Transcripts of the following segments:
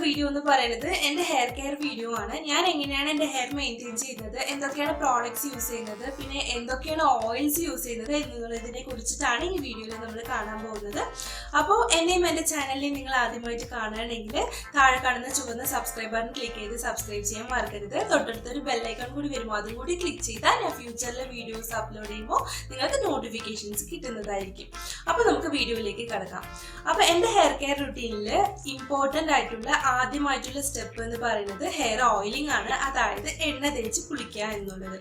Video എന്ന് പറയുന്നത് എൻ്റെ ഹെയർ കെയർ വീഡിയോ ആണ്. ഞാൻ എങ്ങനെയാണ് എൻ്റെ ഹെയർ മെയിൻറ്റെയിൻ ചെയ്യുന്നത്, എന്തൊക്കെയാണ് പ്രോഡക്ട്സ് യൂസ് ചെയ്യുന്നത്, പിന്നെ എന്തൊക്കെയാണ് ഓയിൽസ് യൂസ് ചെയ്യുന്നത് എന്നുള്ളതിനെ കുറിച്ചിട്ടാണ് ഈ വീഡിയോയിൽ നമ്മൾ കാണാൻ പോകുന്നത്. അപ്പോൾ എന്നെയും എൻ്റെ ചാനലിൽ നിങ്ങൾ ആദ്യമായിട്ട് കാണുകയാണെങ്കിൽ താഴെ കാണുന്ന ചുവന്ന സബ്സ്ക്രൈബ് ബട്ടൺ ക്ലിക്ക് ചെയ്ത് സബ്സ്ക്രൈബ് ചെയ്യാൻ മറക്കരുത്. തൊട്ടടുത്തൊരു ബെല്ലൈക്കൺ കൂടി വരുമ്പോൾ അതും കൂടി ക്ലിക്ക് ചെയ്താൽ ഞാൻ ഫ്യൂച്ചറിലെ വീഡിയോസ് അപ്ലോഡ് ചെയ്യുമ്പോൾ നിങ്ങൾക്ക് നോട്ടിഫിക്കേഷൻസ് കിട്ടുന്നതായിരിക്കും. അപ്പോൾ നമുക്ക് വീഡിയോയിലേക്ക് കിടക്കാം. അപ്പോൾ എൻ്റെ ഹെയർ കെയർ റുട്ടീനിൽ ഇമ്പോർട്ടൻ്റ് ആയിട്ടുള്ള ആദ്യമായിട്ടുള്ള സ്റ്റെപ്പ് എന്ന് പറയുന്നത് ഹെയർ ഓയിലിംഗ് ആണ്. അതായത് എണ്ണ തേച്ച് കുളിക്കുക എന്നുള്ളത്.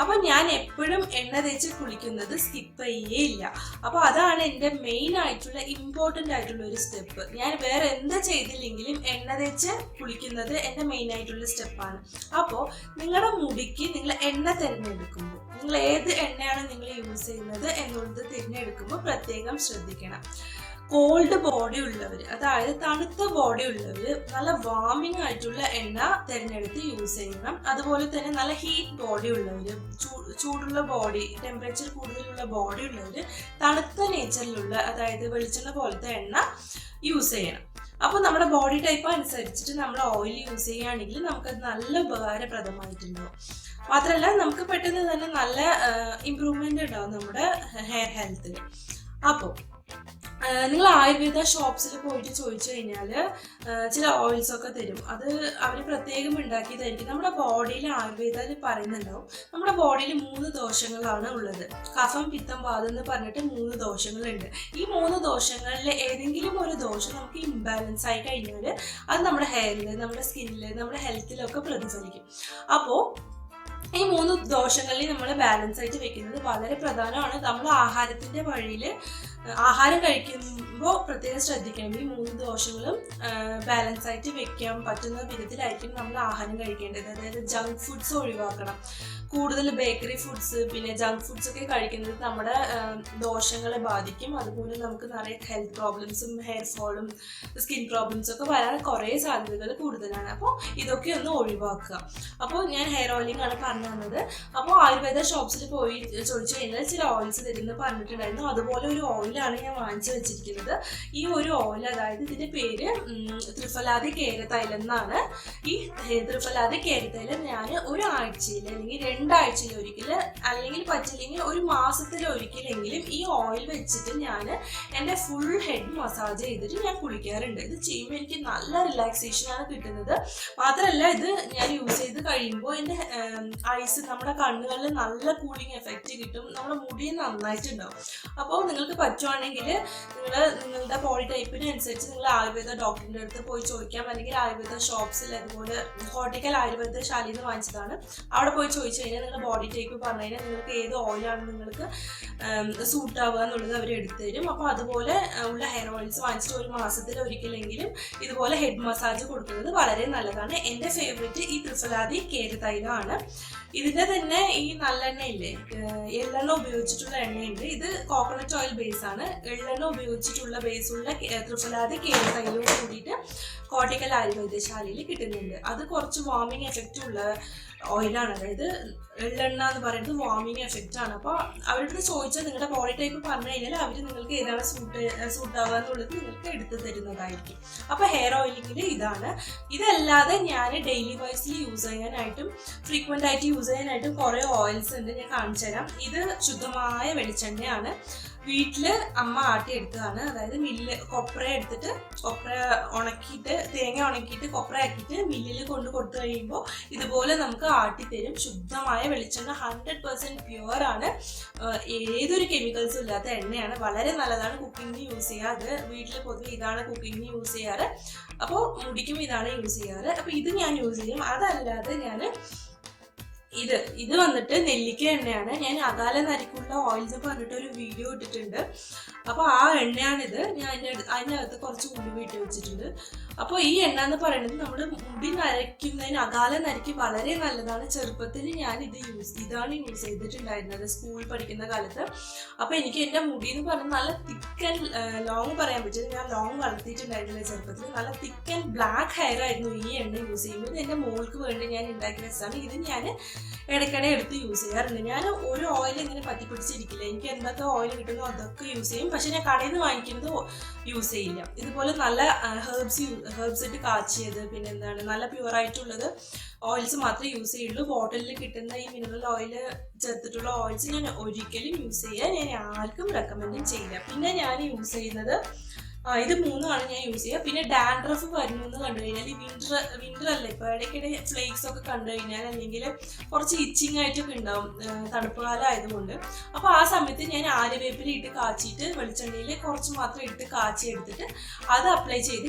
അപ്പോൾ ഞാൻ എപ്പോഴും എണ്ണ തേച്ച് കുളിക്കുന്നത് സ്കിപ്പ് ചെയ്യേയില്ല. അപ്പോൾ അതാണ് എൻ്റെ മെയിൻ ആയിട്ടുള്ള ഇമ്പോർട്ടൻ്റ് ആയിട്ടുള്ള ഒരു സ്റ്റെപ്പ്. ഞാൻ വേറെ എന്ത് ചെയ്തില്ലെങ്കിലും എണ്ണ തേച്ച് കുളിക്കുന്നത് എൻ്റെ മെയിൻ ആയിട്ടുള്ള സ്റ്റെപ്പാണ്. അപ്പോൾ നിങ്ങളുടെ മുടിക്ക് നിങ്ങൾ എണ്ണ തിരഞ്ഞെടുക്കുമ്പോൾ നിങ്ങൾ ഏത് എണ്ണയാണ് നിങ്ങൾ യൂസ് ചെയ്യുന്നത് എന്നുള്ളത് തിരഞ്ഞെടുക്കുമ്പോൾ പ്രത്യേകം ശ്രദ്ധിക്കണം. കോൾഡ് ബോഡി ഉള്ളവർ, അതായത് തണുത്ത ബോഡി ഉള്ളവർ നല്ല വാമിംഗ് ആയിട്ടുള്ള എണ്ണ തിരഞ്ഞെടുത്ത് യൂസ് ചെയ്യണം. അതുപോലെ തന്നെ നല്ല ഹീറ്റ് ബോഡി ഉള്ളവർ, ചൂടുള്ള ബോഡി, ടെമ്പറേച്ചർ കൂടുതലുള്ള ബോഡി ഉള്ളവർ തണുത്ത നേച്ചറിലുള്ള, അതായത് വെളിച്ചെണ്ണ പോലത്തെ എണ്ണ യൂസ് ചെയ്യണം. അപ്പോൾ നമ്മുടെ ബോഡി ടൈപ്പ് അനുസരിച്ചിട്ട് നമ്മൾ ഓയിൽ യൂസ് ചെയ്യുകയാണെങ്കിൽ നമുക്കത് നല്ല ഉപകാരപ്രദമായിട്ടുണ്ടാവും. മാത്രമല്ല നമുക്ക് പെട്ടെന്ന് തന്നെ നല്ല ഇമ്പ്രൂവ്മെന്റ് ഉണ്ടാവും നമ്മുടെ ഹെയർ ഹെൽത്തിൽ. അപ്പോൾ നിങ്ങൾ ആയുർവേദ ഷോപ്സിൽ പോയിട്ട് ചോദിച്ചു കഴിഞ്ഞാൽ ചില ഓയിൽസ് ഒക്കെ തരും. അത് അവർ പ്രത്യേകം ഉണ്ടാക്കിയതായിരിക്കും. നമ്മുടെ ബോഡിയിൽ ആയുർവേദത്തിൽ പറയുന്നുണ്ടാവും നമ്മുടെ ബോഡിയിൽ 3 ദോഷങ്ങളാണ് ഉള്ളത്. കഫം, പിത്തം, വാതം എന്ന് പറഞ്ഞിട്ട് 3 ദോഷങ്ങളുണ്ട്. ഈ 3 ദോഷങ്ങളിൽ ഏതെങ്കിലും ഒരു ദോഷം നമുക്ക് ഇംബാലൻസ് ആയി കഴിഞ്ഞാൽ അത് നമ്മുടെ ഹെയറിൽ, നമ്മുടെ സ്കിന്നിൽ, നമ്മുടെ ഹെൽത്തിലൊക്കെ പ്രതിഫലിക്കും. അപ്പോൾ ഈ 3 ദോഷങ്ങളിൽ നമ്മൾ ബാലൻസ് ആയിട്ട് വെക്കുന്നത് വളരെ പ്രധാനമാണ്. നമ്മൾ ആഹാരത്തിന്റെ വഴിയിൽ ആഹാരം കഴിക്കുമ്പോൾ പ്രത്യേകം ശ്രദ്ധിക്കണം. ഈ 3 ദോഷങ്ങളും ബാലൻസ് ആയിട്ട് വെക്കാൻ പറ്റുന്ന വിധത്തിലായിരിക്കും നമ്മൾ ആഹാരം കഴിക്കേണ്ടത്. അതായത് ജങ്ക് ഫുഡ്സ് ഒഴിവാക്കണം. കൂടുതൽ ബേക്കറി ഫുഡ്സ്, പിന്നെ ജങ്ക് ഫുഡ്സ് ഒക്കെ കഴിക്കുന്നത് നമ്മുടെ ദോഷങ്ങളെ ബാധിക്കും. അതുപോലെ നമുക്ക് നിറയെ ഹെൽത്ത് പ്രോബ്ലംസും ഹെയർ ഫോളും സ്കിൻ പ്രോബ്ലംസും ഒക്കെ വരാൻ കുറേ സാധ്യതകൾ കൂടുതലാണ്. അപ്പോൾ ഇതൊക്കെ ഒന്ന് ഒഴിവാക്കുക. അപ്പോൾ ഞാൻ ഹെയർ ഓയിലിംഗ് ആണ് പറഞ്ഞു തന്നത്. അപ്പോൾ ആയുർവേദ ഷോപ്സിൽ പോയി ചോദിച്ചു കഴിഞ്ഞാൽ ചില ഓയിൽസ് തരുമെന്ന് പറഞ്ഞിട്ടുണ്ടായിരുന്നു. അതുപോലെ ഒരു ഓയിലാണ് ഞാൻ വാങ്ങിച്ചു വെച്ചിരിക്കുന്നത്. ഈ ഒരു ഓയിൽ, അതായത് ഇതിന്റെ പേര് ത്രിഫലാദി കേരതൈലം എന്നാണ്. ഈ ത്രിഫലാദി കേരതൈലം ഞാൻ ഒരാഴ്ചയിൽ അല്ലെങ്കിൽ 2 ആഴ്ചയിലൊരിക്കൽ, അല്ലെങ്കിൽ പറ്റില്ലെങ്കിൽ 1 മാസത്തിലൊരിക്കലെങ്കിലും ഈ ഓയിൽ വെച്ചിട്ട് ഞാൻ എൻ്റെ ഫുൾ ഹെഡ് മസാജ് ചെയ്തിട്ട് ഞാൻ കുളിക്കാറുണ്ട്. ഇത് ചെയ്യുമ്പോൾ എനിക്ക് നല്ല റിലാക്സേഷനാണ് കിട്ടുന്നത്. മാത്രമല്ല ഇത് ഞാൻ യൂസ് ചെയ്ത് കഴിയുമ്പോൾ എൻ്റെ ഐസ്, നമ്മുടെ കണ്ണുകളിൽ നല്ല കൂളിംഗ് എഫക്റ്റ് കിട്ടും. നമ്മുടെ മുടി നന്നായിട്ടുണ്ടാവും. അപ്പോൾ നിങ്ങൾക്ക് പറ്റുവാണെങ്കിൽ നിങ്ങളുടെ ബോഡി ടൈപ്പിന് അനുസരിച്ച് നിങ്ങൾ ആയുർവേദ ഡോക്ടറിൻ്റെ അടുത്ത് പോയി ചോദിക്കാം. അല്ലെങ്കിൽ ആയുർവേദ ഷോപ്സിൽ, അതുപോലെ ഹോർട്ടിക്കൽ ആയുർവേദ ശാലയിൽ നിന്ന് വാങ്ങിച്ചതാണ്, അവിടെ പോയി ചോദിച്ചു കഴിഞ്ഞാൽ നിങ്ങളുടെ ബോഡി ടൈപ്പ് പറഞ്ഞു കഴിഞ്ഞാൽ നിങ്ങൾക്ക് ഏത് ഓയിലാണ് നിങ്ങൾക്ക് സൂട്ട് ആവുക എന്നുള്ളത് അവർ എടുത്തു തരും. അപ്പോൾ അതുപോലെ ഉള്ള ഹെയർ ഓയിൽസ് വാങ്ങിച്ചിട്ട് 1 മാസത്തിലൊരിക്കലെങ്കിലും ഇതുപോലെ ഹെഡ് മസാജ് കൊടുക്കുന്നത് വളരെ നല്ലതാണ്. എൻ്റെ ഫേവറേറ്റ് ഈ ത്രിഫലാദി കേരതൈലമാണ്. ഇതിന്റെ തന്നെ ഈ നല്ലെണ്ണയില്ലേ, എള്ളെണ്ണ ഉപയോഗിച്ചിട്ടുള്ള എണ്ണയുണ്ട്. ഇത് കോക്കനട്ട് ഓയിൽ ബേസ് ആണ്. എള്ളെണ്ണ ഉപയോഗിച്ചിട്ടുള്ള ബേസുള്ള ത്രിഫലാദി കേരതൈലവും കൂടിയിട്ട് കോട്ടിക്കൽ ആയുർവേദശാലയിൽ കിട്ടുന്നുണ്ട്. അത് കുറച്ച് വാമിങ് എഫക്റ്റ് ഉള്ള ഓയിലാണ്. അതായത് എള്ളെണ്ണ എന്ന് പറയുന്നത് വാമിങ് എഫക്റ്റ് ആണ്. അപ്പോൾ അവരുടെ ചോദിച്ചാൽ നിങ്ങളുടെ ബോഡി ടൈപ്പ് പറഞ്ഞു കഴിഞ്ഞാൽ അവർ നിങ്ങൾക്ക് ഏതാണ് സൂട്ട് ആവുക എന്നുള്ളത് നിങ്ങൾക്ക് എടുത്തു തരുന്നതായിരിക്കും. അപ്പോൾ ഹെയർ ഓയിലിങ്ങിൽ ഇതാണ്. ഇതല്ലാതെ ഞാൻ ഡെയിലി വൈസിൽ യൂസ് ചെയ്യാനായിട്ടും ഫ്രീക്വൻ്റ് ആയിട്ട് യൂസ് ചെയ്യാനായിട്ടും കുറേ ഓയിൽസ് ഉണ്ട്. ഞാൻ കാണിച്ചു തരാം. ഇത് ശുദ്ധമായ വെളിച്ചെണ്ണയാണ്. വീട്ടില് അമ്മ ആട്ടി എടുത്തതാണ്. അതായത് കൊപ്ര എടുത്തിട്ട്, കൊപ്ര ഉണക്കിയിട്ട്, തേങ്ങ ഉണക്കിയിട്ട് കൊപ്ര ആക്കിയിട്ട് മില്ലിൽ കൊടുത്തു കഴിയുമ്പോൾ ഇതുപോലെ നമുക്ക് ആട്ടിത്തരും. ശുദ്ധമായ വെളിച്ചെണ്ണ, 100% പ്യുവർ ആണ്. ഏതൊരു കെമിക്കൽസും ഇല്ലാത്ത എണ്ണയാണ്. വളരെ നല്ലതാണ്. കുക്കിങ്ങിന് യൂസ് ചെയ്യുക. അത് വീട്ടിൽ പൊതുവെ ഇതാണ് കുക്കിങ്ങിന് യൂസ് ചെയ്യാറ്. അപ്പോൾ മുടിക്കും ഇതാണ് യൂസ് ചെയ്യാറ്. അപ്പോൾ ഇത് ഞാൻ യൂസ് ചെയ്യും. അതല്ലാതെ ഞാൻ ഇത് വന്നിട്ട് നെല്ലിക്ക എണ്ണയാണ്. ഞാൻ അകാല നരിക്കുള്ള ഓയിൽ എന്ന് പറഞ്ഞിട്ട് ഒരു വീഡിയോ ഇട്ടിട്ടുണ്ട്. അപ്പോൾ ആ എണ്ണയാണിത്. ഞാൻ അതിനകത്ത് കുറച്ച് ഉലുവ ഇട്ട് വെച്ചിട്ടുണ്ട്. അപ്പോൾ ഈ എണ്ണ എന്ന് പറയുന്നത് നമ്മുടെ മുടി നരയ്ക്കുന്നതിന്, അകാല നരയ്ക്ക് വളരെ നല്ലതാണ്. ചെറുപ്പത്തിൽ ഞാൻ ഇതാണ് യൂസ് ചെയ്തിട്ടുണ്ടായിരുന്നത് സ്കൂളിൽ പഠിക്കുന്ന കാലത്ത്. അപ്പോൾ എനിക്ക് എൻ്റെ മുടി എന്ന് പറഞ്ഞാൽ നല്ല തിക്ക് ആൻഡ് ലോങ് പറയാൻ പറ്റില്ല. ഞാൻ ലോങ് വളർത്തിയിട്ടുണ്ടായിരുന്നില്ല ചെറുപ്പത്തിൽ. നല്ല തിക്ക് ആൻഡ് ബ്ലാക്ക് ഹെയർ ആയിരുന്നു ഈ എണ്ണ യൂസ് ചെയ്യുമ്പോൾ. ഇത് എൻ്റെ മോൾക്ക് വേണ്ടി ഞാൻ ഉണ്ടാക്കി വെച്ചതാണ്. ഇത് ഞാൻ ഇടയ്ക്കിടെ എടുത്ത് യൂസ് ചെയ്യാറുണ്ട്. ഞാൻ ഒരു ഓയിൽ ഇങ്ങനെ പറ്റിപ്പിടിച്ചിരിക്കില്ല. എനിക്ക് എന്തൊക്കെ ഓയിൽ കിട്ടുന്നോ അതൊക്കെ യൂസ് ചെയ്യും. പക്ഷെ ഞാൻ കടയിൽ നിന്ന് വാങ്ങിക്കുന്നത് യൂസ് ചെയ്യില്ല. ഇതുപോലെ നല്ല ഹെർബ്സ് ഹെർബ്സ് ഇട്ട് കാച്ചിയത്, പിന്നെ എന്താണ് നല്ല പ്യുവറായിട്ടുള്ളത് ഓയിൽസ് മാത്രമേ യൂസ് ചെയ്യുള്ളൂ. ബോട്ടിലിൽ കിട്ടുന്ന ഈ മിനറൽ ഓയിൽ ചേർത്തിട്ടുള്ള ഓയിൽസ് ഞാൻ ഒരിക്കലും യൂസ് ചെയ്യുക ഞാൻ ആർക്കും റെക്കമെൻഡ് ചെയ്യില്ല. പിന്നെ ഞാൻ യൂസ് ചെയ്യുന്നത് ഇത് 3 ഞാൻ യൂസ് ചെയ്യുക. പിന്നെ ഡാൻഡ്രഫ് വരുന്നു എന്ന് കണ്ടു കഴിഞ്ഞാൽ ഈ വിന്റർ അല്ലേ, ഇപ്പോൾ ഇടയ്ക്കിടെ ഫ്ലേക്സ് ഒക്കെ കണ്ടു കഴിഞ്ഞാൽ അല്ലെങ്കിൽ കുറച്ച് ഇച്ചിങ് ആയിട്ടൊക്കെ ഉണ്ടാവും തണുപ്പ് കാലം ആയതുകൊണ്ട്. അപ്പോൾ ആ സമയത്ത് ഞാൻ ആര്യവേപ്പില ഇട്ട് കാച്ചിട്ട് വെളിച്ചെണ്ണയിൽ കുറച്ച് മാത്രം ഇട്ട് കാച്ചി എടുത്തിട്ട് അത് അപ്ലൈ ചെയ്ത്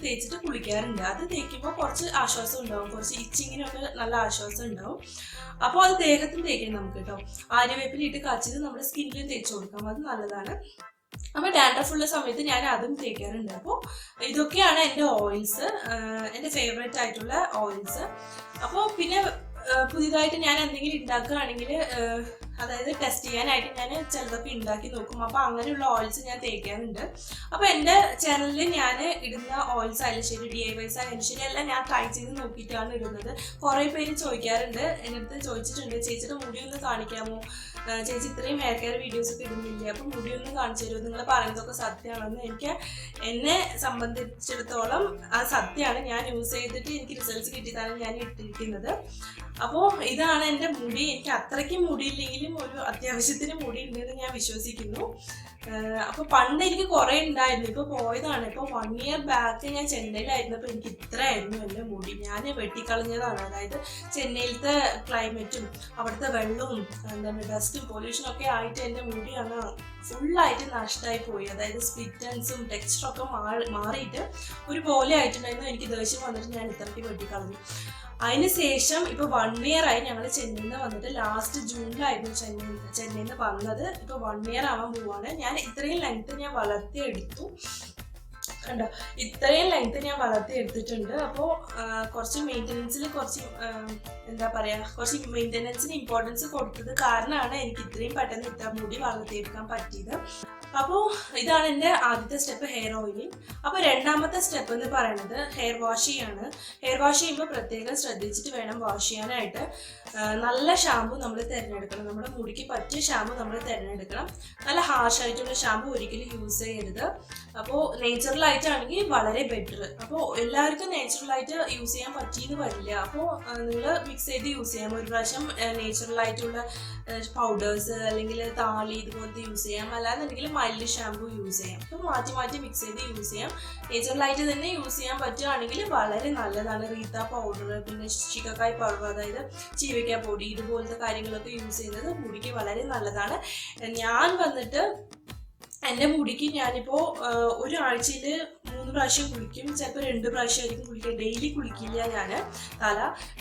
തേച്ചിട്ട് കുളിക്കാറുണ്ട്. അത് തേക്കുമ്പോൾ കുറച്ച് ആശ്വാസം ഉണ്ടാവും, കുറച്ച് ഇച്ചിങ്ങിനൊക്കെ നല്ല ആശ്വാസം ഉണ്ടാവും. അപ്പോൾ അത് ദേഹത്തിന് തേക്കാം നമുക്ക് കേട്ടോ. ആര്യവേപ്പില ഇട്ട് കാച്ചിട്ട് നമ്മുടെ സ്കിന്നിലും തേച്ച് കൊടുക്കാം, അത് നല്ലതാണ്. അപ്പോൾ ഡാൻഡ്രഫ് ഉള്ള സമയത്ത് ഞാൻ അതും തേക്കാറുണ്ട്. അപ്പോൾ ഇതൊക്കെയാണ് എൻ്റെ ഓയിൽസ്, എൻ്റെ ഫേവറേറ്റ് ആയിട്ടുള്ള ഓയിൽസ്. അപ്പോൾ പിന്നെ പുതിയതായിട്ട് ഞാൻ എന്തെങ്കിലും ഉണ്ടാക്കുകയാണെങ്കിൽ അതായത് ടെസ്റ്റ് ചെയ്യാനായിട്ട് ഞാൻ ചിലതൊക്കെ ഉണ്ടാക്കി നോക്കും. അപ്പോൾ അങ്ങനെയുള്ള ഓയിൽസ് ഞാൻ തേക്കാറുണ്ട്. അപ്പോൾ എൻ്റെ ചാനലിൽ ഞാൻ ഇടുന്ന ഓയിൽസ് ആയാലും ശരി, DIYs ആയാലും ശരി, എല്ലാം ഞാൻ ട്രൈ ചെയ്ത് നോക്കിയിട്ടാണ് ഇടുന്നത്. കുറേ പേര് ചോദിക്കാറുണ്ട്, എൻ്റെ അടുത്ത് ചോദിച്ചിട്ടുണ്ട്, ചേച്ചിയുടെ മുടി ഒന്ന് കാണിക്കാമോ, ചേച്ചി ഇത്രയും ഹെയർ കെയർ വീഡിയോസ് ഒക്കെ ഇടുന്നില്ലേ, അപ്പോൾ മുടി ഒന്ന് കാണിച്ചു തരുമോ, നിങ്ങൾ പറയുന്നതൊക്കെ സത്യമാണെന്ന്. എന്നെ സംബന്ധിച്ചിടത്തോളം അത് സത്യമാണ്. ഞാൻ യൂസ് ചെയ്തിട്ട് എനിക്ക് റിസൾട്ട്സ് കിട്ടിയതാണ് ഞാൻ ഇട്ടിരിക്കുന്നത്. അപ്പോൾ ഇതാണ് എൻ്റെ മുടി. എനിക്ക് അത്രയ്ക്കും മുടിയില്ലെങ്കിലും ഒരു അത്യാവശ്യത്തിന് മുടി ഉണ്ടെന്ന് ഞാൻ വിശ്വസിക്കുന്നു. അപ്പോൾ പണ്ട് എനിക്ക് കുറേ ഉണ്ടായിരുന്നു, ഇപ്പോൾ പോയതാണ്. ഇപ്പോൾ 1 year ബാക്ക് ഞാൻ ചെന്നൈയിലായിരുന്നപ്പോൾ എനിക്ക് ഇത്രയായിരുന്നു എൻ്റെ മുടി. ഞാൻ വെട്ടിക്കളഞ്ഞതാണ്. അതായത് ചെന്നൈയിലത്തെ ക്ലൈമറ്റും അവിടുത്തെ വെള്ളവും എന്താണ് ഡസ്റ്റും പൊല്യൂഷനും ഒക്കെ ആയിട്ട് എൻ്റെ മുടിയാണ് ഫുള്ളായിട്ട് നഷ്ടമായി പോയി. അതായത് സ്പ്ലിറ്റൻസും ടെക്സ്ചറൊക്കെ മാറിയിട്ട് ഒരുപോലെ ആയിട്ടുണ്ടായിരുന്നു. എനിക്ക് ദേഷ്യം വന്നിട്ട് ഞാൻ ഇത്രയ്ക്ക് വെട്ടിക്കളഞ്ഞു. അതിന് ശേഷം ഇപ്പോൾ 1 year ആയി ഞങ്ങൾ ചെന്നൈയിൽ നിന്ന് വന്നിട്ട്. ലാസ്റ്റ് ജൂണിലായിരുന്നു ചെന്നൈയിൽ നിന്ന് വന്നത്. ഇപ്പോൾ 1 year ആവാൻ പോവാണ്. ഞാൻ ഇത്രയും ലെങ്ത് ഞാൻ വളർത്തിയെടുത്തു കണ്ടോ, ഇത്രയും ലെങ്ത് ഞാൻ വളർത്തിയെടുത്തിട്ടുണ്ട്. അപ്പോൾ കുറച്ച് മെയിൻ്റനൻസിൽ കുറച്ച് മെയിൻ്റനൻസിന് ഇമ്പോർട്ടൻസ് കൊടുത്തത് കാരണമാണ് എനിക്ക് ഇത്രയും പെട്ടെന്ന് ഇത്ര മുടി വളർത്തിയെടുക്കാൻ പറ്റിയത്. അപ്പോൾ ഇതാണ് എൻ്റെ ആദ്യത്തെ സ്റ്റെപ്പ്, ഹെയർ ഓയിലിംഗ്. അപ്പോൾ രണ്ടാമത്തെ സ്റ്റെപ്പ് എന്ന് പറയുന്നത് ഹെയർ വാഷ് ചെയ്യാണ്. ഹെയർ വാഷ് ചെയ്യുമ്പോൾ പ്രത്യേകം ശ്രദ്ധിച്ചിട്ട് വേണം വാഷ് ചെയ്യാനായിട്ട്. നല്ല ഷാമ്പു നമ്മൾ തിരഞ്ഞെടുക്കണം, നമ്മുടെ മുടിക്ക് പറ്റിയ ഷാമ്പു നമ്മൾ തിരഞ്ഞെടുക്കണം. നല്ല ഹാർഷായിട്ടുള്ള ഷാമ്പു ഒരിക്കലും യൂസ് ചെയ്യരുത്. അപ്പോൾ നേച്ചുറലായിട്ടാണെങ്കിൽ വളരെ ബെറ്റർ. അപ്പോൾ എല്ലാവർക്കും നേച്ചുറലായിട്ട് യൂസ് ചെയ്യാൻ പറ്റിയെന്ന് വരില്ല. അപ്പോൾ നിങ്ങൾ മിക്സ് ചെയ്ത് യൂസ് ചെയ്യാം. ഒരു പ്രാവശ്യം നേച്ചുറലായിട്ടുള്ള പൗഡേഴ്സ് അല്ലെങ്കിൽ താളി ഇതുപോലത്തെ യൂസ് ചെയ്യാം, അല്ലാന്നുണ്ടെങ്കിൽ മൈൽഡ് ഷാമ്പു യൂസ് ചെയ്യാം. അപ്പോൾ മാറ്റി മിക്സ് ചെയ്ത് യൂസ് ചെയ്യാം. നേച്ചുറലായിട്ട് തന്നെ യൂസ് ചെയ്യാൻ പറ്റുകയാണെങ്കിൽ വളരെ നല്ലതാണ്. റീത്ത പൗഡർ, പിന്നെ ശികക്കായ് പൗഡർ, അതായത് ചീവയ്ക്ക പൊടി, ഇതുപോലത്തെ കാര്യങ്ങളൊക്കെ യൂസ് ചെയ്യുന്നത് മുടിക്ക് വളരെ നല്ലതാണ്. ഞാൻ വന്നിട്ട് എൻ്റെ മുടിക്ക് ഞാനിപ്പോൾ ഒരാഴ്ചയിൽ 3 പ്രാവശ്യം കുളിക്കും, ചിലപ്പോൾ 2 പ്രാവശ്യമായിരിക്കും കുളിക്കുക. ഡെയിലി കുളിക്കില്ല ഞാൻ.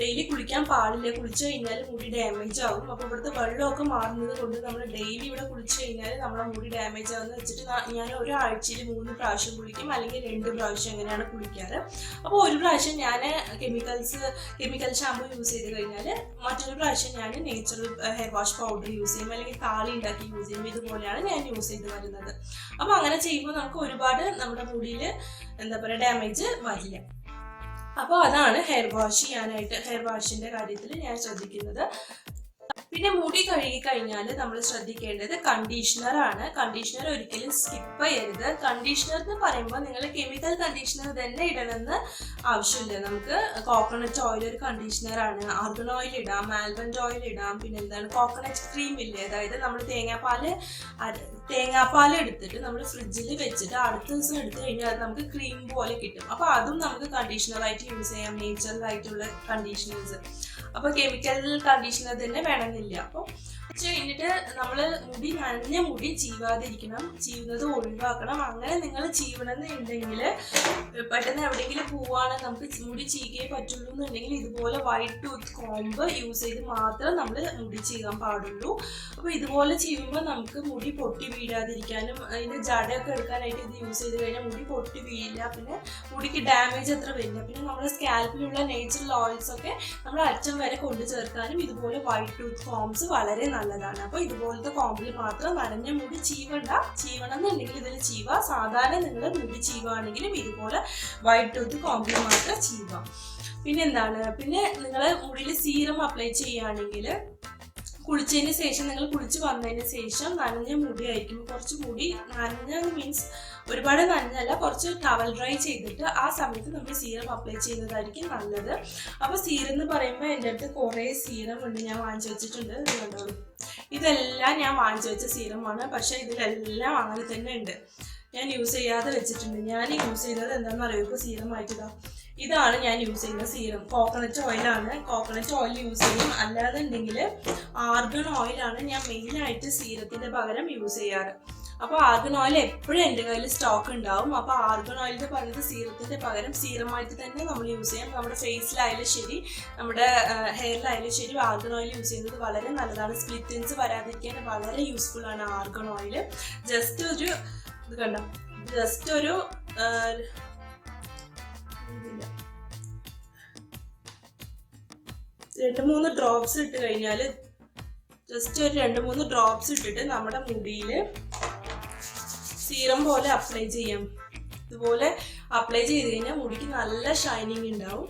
ഡെയിലി കുളിക്കാൻ പാടില്ല. കുളിച്ചു കഴിഞ്ഞാൽ മുടി ഡാമേജ് ആകും. അപ്പോൾ ഇവിടുത്തെ വെള്ളമൊക്കെ മാറുന്നത് കൊണ്ട് നമ്മൾ ഡെയിലി ഇവിടെ കുളിച്ചു കഴിഞ്ഞാൽ നമ്മുടെ മുടി ഡാമേജ് ആകുമെന്ന് വെച്ചിട്ട് ഞാൻ ഒരാഴ്ചയിൽ 3 പ്രാവശ്യം കുളിക്കും, അല്ലെങ്കിൽ 2 പ്രാവശ്യം അങ്ങനെയാണ് കുളിക്കാറ്. അപ്പോൾ ഒരു പ്രാവശ്യം ഞാൻ കെമിക്കൽ ഷാമ്പു യൂസ് ചെയ്ത് കഴിഞ്ഞാൽ മറ്റൊരു പ്രാവശ്യം ഞാൻ natural hair wash powder use ചെയ്യും, അല്ലെങ്കിൽ താളി ഉണ്ടാക്കി യൂസ് ചെയ്യും. ഇതുപോലെയാണ് ഞാൻ യൂസ് ചെയ്ത് വരുന്നത്. അപ്പോൾ അങ്ങനെ ചെയ്യുമ്പോൾ നമുക്ക് ഒരുപാട് നമ്മുടെ മുടിയിൽ ഡാമേജ് വരില്ല. അപ്പോൾ അതാണ് ഹെയർ വാഷിന്റെ കാര്യത്തിൽ ഞാൻ ശ്രദ്ധിക്കുന്നത്. പിന്നെ മുടി കഴുകി കഴിഞ്ഞാൽ നമ്മൾ ശ്രദ്ധിക്കേണ്ടത് കണ്ടീഷണർ ആണ്. കണ്ടീഷണർ ഒരിക്കലും സ്കിപ്പ് ചെയ്യരുത്. കണ്ടീഷണർ എന്ന് പറയുമ്പോൾ നിങ്ങൾ കെമിക്കൽ കണ്ടീഷണർ തന്നെ ഇടണമെന്ന് ആവശ്യമില്ല. നമുക്ക് കോക്കനട്ട് ഓയിൽ ഒരു കണ്ടീഷണറാണ്. ആർഗൺ ഓയിൽ ഇടാം, ആൽമണ്ട് ഓയിൽ ഇടാം, പിന്നെ കോക്കനട്ട് ക്രീം ഇല്ലേ, അതായത് നമ്മൾ തേങ്ങാപ്പാൽ എടുത്തിട്ട് നമ്മൾ ഫ്രിഡ്ജിൽ വെച്ചിട്ട് അടുത്ത ദിവസം എടുത്തു കഴിഞ്ഞാൽ അത് നമുക്ക് ക്രീം പോലെ കിട്ടും. അപ്പോൾ അതും നമുക്ക് കണ്ടീഷണറായിട്ട് യൂസ് ചെയ്യാം, നേച്ചുറൽ ആയിട്ടുള്ള കണ്ടീഷണേഴ്സ്. അപ്പോൾ കെമിക്കൽ കണ്ടീഷണർ തന്നെ വേണമെന്നില്ല. അപ്പോൾ കഴിഞ്ഞിട്ട് നമ്മൾ നനഞ്ഞ മുടി ചീവാതിരിക്കണം, ചീവുന്നത് ഒഴിവാക്കണം. അങ്ങനെ നിങ്ങൾ ചീവണമെന്നുണ്ടെങ്കിൽ പെട്ടെന്ന് എവിടെയെങ്കിലും പോവാണ്, നമുക്ക് മുടി ചീകേ പറ്റുള്ളൂ എന്നുണ്ടെങ്കിൽ ഇതുപോലെ വൈറ്റ് ടൂത്ത് കോംബ് യൂസ് ചെയ്ത് മാത്രം നമ്മൾ മുടി ചീകാൻ പാടുള്ളൂ. അപ്പോൾ ഇതുപോലെ ചെയ്യുമ്പോൾ നമുക്ക് മുടി പൊട്ടി വീഴാതിരിക്കാനും അതിൻ്റെ ജടയൊക്കെ എടുക്കാനായിട്ട് ഇത് യൂസ് ചെയ്ത് കഴിഞ്ഞാൽ മുടി പൊട്ടി വീഴില്ല, പിന്നെ മുടിക്ക് ഡാമേജ് അത്ര വരില്ല. പിന്നെ നമ്മുടെ സ്കാൽപ്പിലുള്ള നേച്ചുറൽ ഓയിൽസ് ഒക്കെ നമ്മൾ അറ്റം വരെ കൊണ്ടു ചേർക്കാനും ഇതുപോലെ വൈറ്റ് ടൂത്ത് കോംബ്സ് വളരെ നല്ലതാണ്. അപ്പോൾ ഇതുപോലത്തെ കോമ്പിൽ മാത്രം നനഞ്ഞ മുടി ചീവണം എന്നുണ്ടെങ്കിൽ ഇതിൽ ചീവ. സാധാരണ നിങ്ങൾ മുടി ചീവാണെങ്കിലും ഇതുപോലെ വൈറ്റ് ടൂത്ത് കോമ്പിൽ മാത്രം ചീവാം. പിന്നെ നിങ്ങൾ മുടിയിൽ സീറം അപ്ലൈ ചെയ്യുകയാണെങ്കിൽ കുളിച്ചതിന് ശേഷം നിങ്ങൾ കുളിച്ച് വന്നതിന് ശേഷം നനഞ്ഞ മുടി ആയിരിക്കും, കുറച്ച് മുടി നനഞ്ഞ മീൻസ് ഒരുപാട് നനഞ്ഞല്ല, കുറച്ച് ടവൽ ഡ്രൈ ചെയ്തിട്ട് ആ സമയത്ത് നമ്മൾ സീറം അപ്ലൈ ചെയ്യുന്നതായിരിക്കും നല്ലത്. അപ്പോൾ സീറം എന്ന് പറയുമ്പോൾ എൻ്റെ അടുത്ത് കുറേ സീറം ഉണ്ട്, ഞാൻ വാങ്ങിച്ചു വെച്ചിട്ടുണ്ട്. കണ്ടോളൂ, ഇതെല്ലാം ഞാൻ വാങ്ങിച്ചു വെച്ച സീറമാണ്. പക്ഷേ ഇതിലെല്ലാം അങ്ങനെ തന്നെ ഉണ്ട്, ഞാൻ യൂസ് ചെയ്യാതെ വെച്ചിട്ടുണ്ട്. ഞാൻ യൂസ് ചെയ്യുന്നത് എന്താണെന്ന് അറിയുമോ? ഇപ്പോൾ സീറമായിട്ടിതാ ഇതാണ് ഞാൻ യൂസ് ചെയ്യുന്ന സീറം. കോക്കനട്ട് ഓയിലാണ്, കോക്കനട്ട് ഓയിൽ യൂസ് ചെയ്യും. അല്ലാന്നുണ്ടെങ്കിൽ ആർഗൺ ഓയിലാണ് ഞാൻ മെയിനായിട്ട് സീറത്തിൻ്റെ പകരം യൂസ് ചെയ്യാറ്. അപ്പോൾ ആർഗൺ ഓയിൽ എപ്പോഴും എൻ്റെ കയ്യിൽ സ്റ്റോക്ക് ഉണ്ടാവും. അപ്പോൾ ആർഗൺ ഓയിൽ എന്ന് പറയുന്നത് സീറത്തിൻ്റെ പകരം സീറമായിട്ട് തന്നെ നമ്മൾ യൂസ് ചെയ്യാം. നമ്മുടെ ഫേസിലായാലും ശരി, നമ്മുടെ ഹെയറിലായാലും ശരി, ആർഗൺ ഓയിൽ യൂസ് ചെയ്യുന്നത് വളരെ നല്ലതാണ്. സ്പ്ലിറ്റൻസ് വരാതിരിക്കാൻ വളരെ യൂസ്ഫുൾ ആണ് ആർഗൺ ഓയിൽ. ജസ്റ്റ് ഒരു ഇത് കണ്ടോ, ജസ്റ്റ് ഒരു 2-3 ഡ്രോപ്സ് ഇട്ട് കഴിഞ്ഞാൽ, ജസ്റ്റ് ഒരു 2-3 ഡ്രോപ്സ് ഇട്ടിട്ട് നമ്മുടെ മുടിയിൽ സീറം പോലെ അപ്ലൈ ചെയ്യാം. ഇതുപോലെ അപ്ലൈ ചെയ്ത് കഴിഞ്ഞാൽ മുടിക്ക് നല്ല ഷൈനിങ് ഉണ്ടാവും.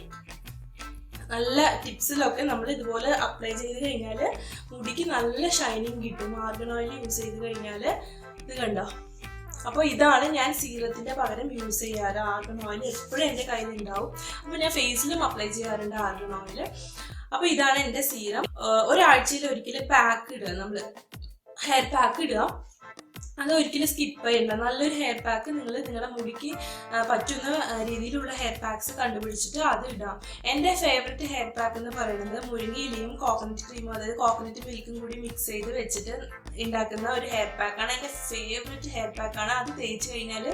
നല്ല ടിപ്സിലൊക്കെ നമ്മൾ ഇതുപോലെ അപ്ലൈ ചെയ്ത് കഴിഞ്ഞാൽ മുടിക്ക് നല്ല ഷൈനിങ് കിട്ടും. ആർഗൺ ഓയിൽ യൂസ് ചെയ്ത് കഴിഞ്ഞാൽ ഇത് കണ്ടോ. അപ്പോൾ ഇതാണ് ഞാൻ സീറത്തിൻ്റെ പകരം യൂസ് ചെയ്യാറ്. ആർഗൺ ഓയിൽ എപ്പോഴും എൻ്റെ കയ്യിൽ ഉണ്ടാവും. അപ്പോൾ ഞാൻ ഫേസിലും അപ്ലൈ ചെയ്യാറുണ്ട് ആർഗൺ ഓയിൽ. അപ്പോൾ ഇതാണ് എൻ്റെ സീറം. ഒരാഴ്ചയിൽ ഒരിക്കലും പാക്ക് ഇടുക, നമ്മൾ ഹെയർ പാക്ക് ഇടുക. അത് ഒരിക്കലും സ്കിപ്പ് ചെയ്യണ്ട. നല്ലൊരു ഹെയർ പാക്ക് നിങ്ങൾ നിങ്ങളുടെ മുടിക്ക് പറ്റുന്ന രീതിയിലുള്ള ഹെയർ പാക്സ് കണ്ടുപിടിച്ചിട്ട് അത് ഇടാം. എൻ്റെ ഫേവററ്റ് ഹെയർ പാക്ക് എന്ന് പറയുന്നത് മുരിങ്ങയിലയും കോക്കനട്ട് ക്രീമും, അതായത് കോക്കനട്ട് മിൽക്കും കൂടി മിക്സ് ചെയ്ത് വെച്ചിട്ട് ഉണ്ടാക്കുന്ന ഒരു ഹെയർ പാക്കാണ്. എൻ്റെ ഫേവററ്റ് ഹെയർ പാക്കാണ്. അത് തേച്ച് കഴിഞ്ഞാൽ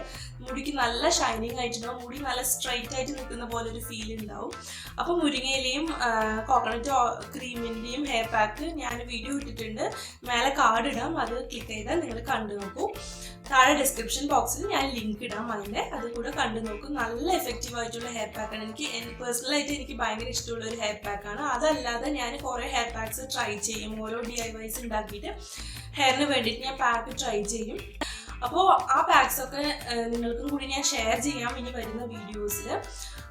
മുടിക്ക് നല്ല ഷൈനിങ് ആയിട്ടുണ്ടാവും, മുടി നല്ല സ്ട്രൈറ്റ് ആയിട്ട് നിൽക്കുന്ന പോലെ ഒരു ഫീൽ ഉണ്ടാവും. അപ്പോൾ മുരിങ്ങയിലയും കോക്കനട്ട് ക്രീമിൻ്റെയും ഹെയർ പാക്ക് ഞാൻ വീഡിയോ ഇട്ടിട്ടുണ്ട്, മേലെ കാർഡ് ഇടാം, അത് ക്ലിക്ക് ചെയ്താൽ നിങ്ങൾ കണ്ടു നോക്കൂ. താഴെ ഡിസ്ക്രിപ്ഷൻ ബോക്സിൽ ഞാൻ ലിങ്ക് ഇടാം, അതിൻ്റെ അത് കൂടെ കണ്ടു നോക്കും. നല്ല എഫക്റ്റീവ് ആയിട്ടുള്ള ഹെയർ പാക്കാണ്. പേഴ്സണലായിട്ട് എനിക്ക് ഭയങ്കര ഇഷ്ടമുള്ള ഒരു ഹെയർ പാക്കാണ്. അതല്ലാതെ ഞാൻ കുറേ ഹെയർ പാക്സ് ട്രൈ ചെയ്യും, ഓരോ DIYs ഉണ്ടാക്കിയിട്ട് ഹെയറിന് വേണ്ടിയിട്ട് ഞാൻ പാക്ക് ട്രൈ ചെയ്യും. അപ്പോൾ ആ പാക്സൊക്കെ നിങ്ങൾക്കും കൂടി ഞാൻ ഷെയർ ചെയ്യാം ഇനി വരുന്ന വീഡിയോസിൽ.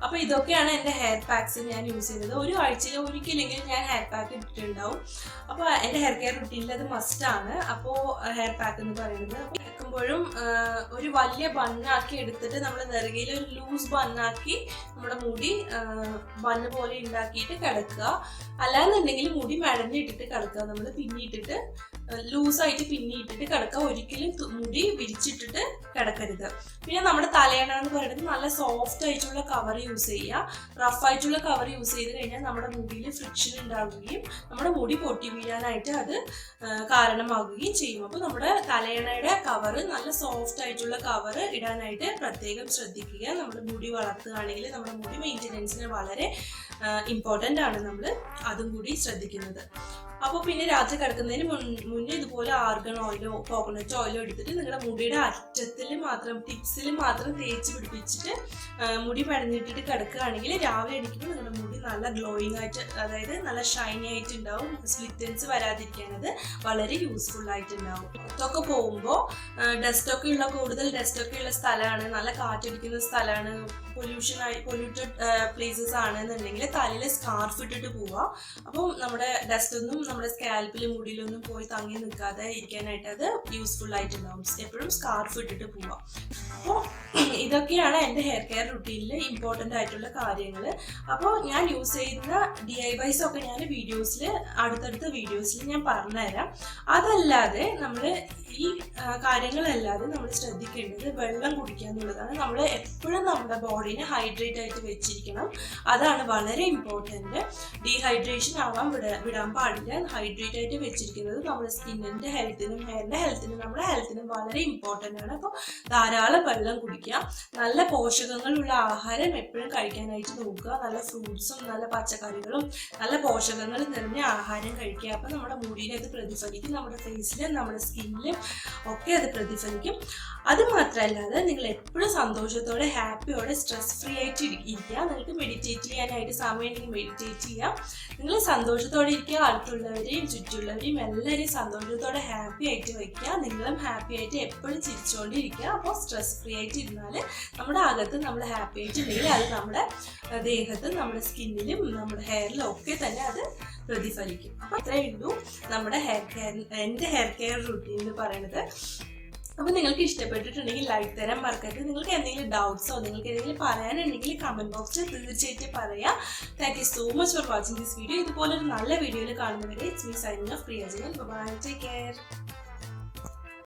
അപ്പോൾ ഇതൊക്കെയാണ് എൻ്റെ ഹെയർ പാക്സ് ഞാൻ യൂസ് ചെയ്യുന്നത്. ഒരു ആഴ്ചയിൽ ഒരിക്കലെങ്കിലും ഞാൻ ഹെയർ പാക്ക് ഇട്ടിട്ടുണ്ടാവും. അപ്പോൾ എൻ്റെ ഹെയർ കെയർ റുട്ടീനിൽ അത് മസ്റ്റാണ്. അപ്പോൾ ഹെയർ പാക്ക് എന്ന് പറയുന്നത് എടുക്കുമ്പോഴും ഒരു വലിയ ബണ്ണാക്കി എടുത്തിട്ട് നമ്മൾ നെറുകയിൽ ഒരു ലൂസ് ബണ്ണാക്കി നമ്മുടെ മുടി ബണ്ണ് പോലെ ഉണ്ടാക്കിയിട്ട് കിടക്കുക. അല്ലാന്നുണ്ടെങ്കിൽ മുടി മെടഞ്ഞിട്ടിട്ട് കിടക്കുക, നമ്മൾ പിന്നിയിട്ടിട്ട് ലൂസായിട്ട് പിന്നിയിട്ടിട്ട് കിടക്കുക. ഒരിക്കലും മുടി വിരിച്ചിട്ടിട്ട് കിടക്കരുത്. പിന്നെ നമ്മുടെ തലയണ എന്ന് പറയുന്നത് നല്ല സോഫ്റ്റ് ആയിട്ടുള്ള കവർ യൂസ് ചെയ്യുക. റഫ് ആയിട്ടുള്ള കവർ യൂസ് ചെയ്ത് കഴിഞ്ഞാൽ നമ്മുടെ മുടിയിൽ ഫ്രിക്ഷൻ ഉണ്ടാകുകയും നമ്മുടെ മുടി പൊട്ടി വീഴാനായിട്ട് അത് കാരണമാകുകയും ചെയ്യും. അപ്പോൾ നമ്മുടെ തലയണയുടെ കവർ നല്ല സോഫ്റ്റ് ആയിട്ടുള്ള കവർ ഇടാനായിട്ട് പ്രത്യേകം ശ്രദ്ധിക്കുക. നമ്മുടെ മുടി വളർത്തുകയാണെങ്കിൽ നമ്മുടെ മുടി മെയിൻ്റെനൻസിന് വളരെ ഇമ്പോർട്ടൻ്റ് ആണ് നമ്മൾ അതും കൂടി ശ്രദ്ധിക്കുന്നത്. അപ്പോൾ പിന്നെ രാത്രി കിടക്കുന്നതിന് മുന്നേ ഇതുപോലെ ആർഗൺ ഓയിലോ കോക്കനട്ട് ഓയിലോ എടുത്തിട്ട് നിങ്ങളുടെ മുടിയുടെ അറ്റത്തിൽ മാത്രം, ടിപ്സിൽ മാത്രം തേച്ച് പിടിപ്പിച്ചിട്ട് മുടി പഴഞ്ഞിട്ടിട്ട് കിടക്കുകയാണെങ്കിൽ രാവിലെ എണീക്കുമ്പോൾ നിങ്ങളുടെ മുടി നല്ല ഗ്ലോയിങ് ആയിട്ട്, അതായത് നല്ല ഷൈനി ആയിട്ടുണ്ടാവും. സ്പ്ലിറ്റൻസ് വരാതിരിക്കാനത് വളരെ യൂസ്ഫുൾ ആയിട്ടുണ്ടാവും. പുറത്തൊക്കെ പോകുമ്പോൾ കൂടുതൽ ഡസ്റ്റൊക്കെ ഉള്ള സ്ഥലമാണ്, നല്ല കാറ്റടിക്കുന്ന സ്ഥലമാണ്, പൊല്യൂട്ടഡ് പ്ലേസസ് ആണെന്നുണ്ടെങ്കിൽ തലയിൽ സ്കാർഫ് ഇട്ടിട്ട് പോവുക. അപ്പോൾ നമ്മുടെ ഡസ്റ്റൊന്നും നമ്മുടെ സ്കാൽപ്പിലും മുടിയിലൊന്നും പോയി തങ്ങി നിൽക്കാതെ ഇരിക്കാനായിട്ട് അത് യൂസ്ഫുൾ ആയിട്ടുണ്ടാവും. എപ്പോഴും സ്കാർഫ് ഇട്ടിട്ട് പോവാം. അപ്പോൾ ഇതൊക്കെയാണ് എൻ്റെ ഹെയർ കെയർ റുട്ടീനിൽ ഇമ്പോർട്ടൻ്റ് ആയിട്ടുള്ള കാര്യങ്ങൾ. അപ്പോൾ ഞാൻ യൂസ് ചെയ്യുന്ന DIYs ഒക്കെ ഞാൻ അടുത്തടുത്ത വീഡിയോസിൽ ഞാൻ പറഞ്ഞുതരാം. അതല്ലാതെ നമ്മൾ ഈ കാര്യങ്ങളല്ലാതെ നമ്മൾ ശ്രദ്ധിക്കേണ്ടത് വെള്ളം കുടിക്കുക എന്നുള്ളതാണ്. നമ്മൾ എപ്പോഴും നമ്മുടെ ബോഡീനെ ഹൈഡ്രേറ്റ് ആയിട്ട് വെച്ചിരിക്കണം, അതാണ് വളരെ ഇമ്പോർട്ടൻറ്റ്. ഡീഹൈഡ്രേഷൻ ആവാൻ വിടാൻ പാടില്ല. ഹൈഡ്രേറ്റ് ആയിട്ട് വെച്ചിരിക്കുന്നത് നമ്മുടെ സ്കിന്നിൻ്റെ ഹെൽത്തിനും ഹെയറിൻ്റെ ഹെൽത്തിനും നമ്മുടെ ഹെൽത്തിനും വളരെ ഇമ്പോർട്ടൻ്റ് ആണ്. അപ്പോൾ ധാരാളം വെള്ളം കുടിക്കുക, നല്ല പോഷകങ്ങളുള്ള ആഹാരം എപ്പോഴും കഴിക്കാനായിട്ട് നോക്കുക. നല്ല ഫ്രൂട്ട്സും നല്ല പച്ചക്കറികളും നല്ല പോഷകങ്ങൾ നിറഞ്ഞ ആഹാരം കഴിക്കുക. അപ്പോൾ നമ്മുടെ മുടിയിൽ അത് പ്രതിഫലിക്കും, നമ്മുടെ ഫേസിലും നമ്മുടെ സ്കിന്നിലും ഒക്കെ അത് പ്രതിഫലിക്കും. അത് മാത്രമല്ലാതെ നിങ്ങൾ എപ്പോഴും സന്തോഷത്തോടെ ഹാപ്പിയോടെ സ്ട്രെസ് ഫ്രീ ആയിട്ട് ഇരിക്കുക. നിങ്ങൾക്ക് മെഡിറ്റേറ്റ് ചെയ്യാനായിട്ട് സമയം ഉണ്ടെങ്കിൽ മെഡിറ്റേറ്റ് ചെയ്യുക. നിങ്ങൾ സന്തോഷത്തോടെ ഇരിക്കുക, അടുത്തുള്ള അടുത്തുള്ളവരെയും ചുറ്റുള്ളവരെയും എല്ലാവരെയും സന്തോഷത്തോടെ ഹാപ്പി ആയിട്ട് വയ്ക്കുക. നിങ്ങളും ഹാപ്പി ആയിട്ട് എപ്പോഴും ചിരിച്ചുകൊണ്ടിരിക്കുക. അപ്പോൾ സ്ട്രെസ് ഫ്രീ ആയിട്ട് ഇരുന്നാൽ നമ്മുടെ അകത്ത് നമ്മൾ ഹാപ്പി ആയിട്ട് ഉണ്ടെങ്കിൽ അത് നമ്മുടെ ദേഹത്തും നമ്മുടെ സ്കിന്നിലും നമ്മുടെ ഹെയറിലും ഒക്കെ തന്നെ അത് പ്രതിഫലിക്കും. അപ്പോൾ അത്രയേ ഉള്ളൂ നമ്മുടെ എൻ്റെ ഹെയർ കെയർ റൂട്ടീൻ എന്ന് പറയുന്നത്. അപ്പോൾ നിങ്ങൾക്ക് ഇഷ്ടപ്പെട്ടിട്ടുണ്ടെങ്കിൽ ലൈക്ക് തരാൻ മറക്കരുത്. നിങ്ങൾക്ക് എന്തെങ്കിലും ഡൗട്ട്സോ നിങ്ങൾക്ക് എന്തെങ്കിലും പറയാനുണ്ടെങ്കിൽ കമൻറ്റ് ബോക്സിൽ തീർച്ചയായിട്ടും പറയാം. Thank you so much for watching this video. ഇതുപോലൊരു നല്ല വീഡിയോയിൽ കാണുന്നവരെ it's me signing off. Priya Jayan. Bye, take care.